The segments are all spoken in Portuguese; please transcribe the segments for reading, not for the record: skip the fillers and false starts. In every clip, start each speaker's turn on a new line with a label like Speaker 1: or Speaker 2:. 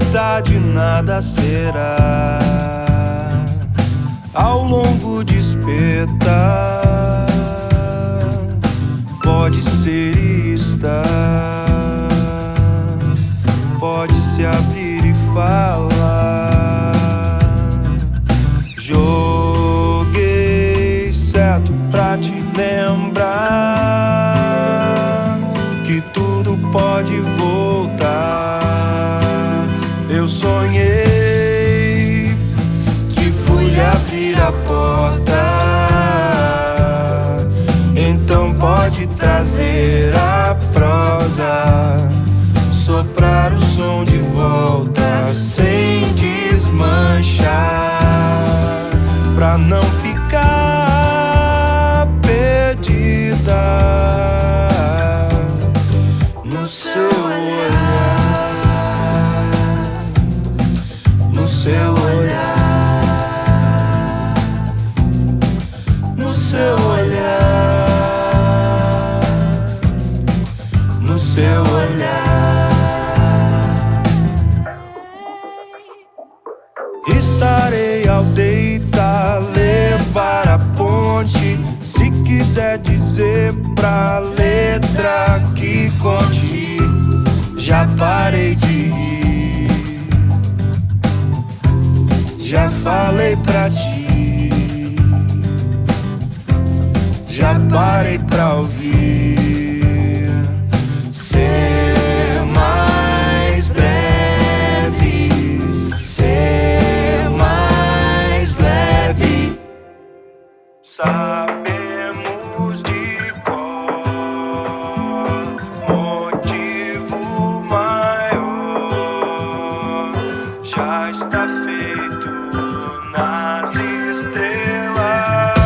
Speaker 1: verdade nada será. Ao longo de espetar, pode ser e estar, pode se abrir e falar. Joguei certo pra te lembrar que tudo pode voltar. Eu sonhei que fui abrir a porta, então pode trazer a prosa, soprar o som de volta sem desmanchar, pra não ficar perdida no seu olhar, no seu olhar, no seu olhar, no seu olhar. Estarei ao deitar, levar a ponte. Se quiser dizer pra letra que conte, já parei de rir, já falei pra ti, já parei pra ouvir. Ser mais breve, ser mais leve. Sabemos de cor motivo maior, já está feito nas estrelas.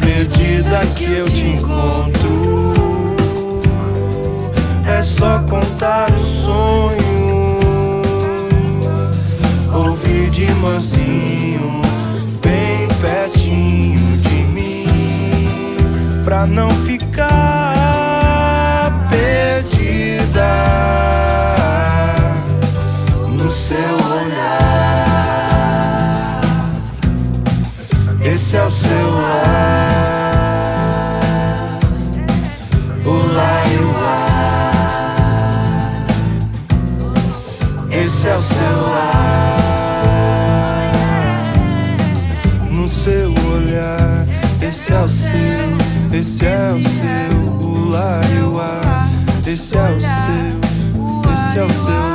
Speaker 1: Perdida que eu te encontro, é só contar o sonho, ouvir de mansinho, bem pertinho de mim, pra não ficar perdida no seu olhar. Esse é o seu ar, o lá e o ar. Esse é o seu ar, no seu olhar. Esse é o seu, esse é o seu, o lá e o ar. Esse é o seu, esse é o seu.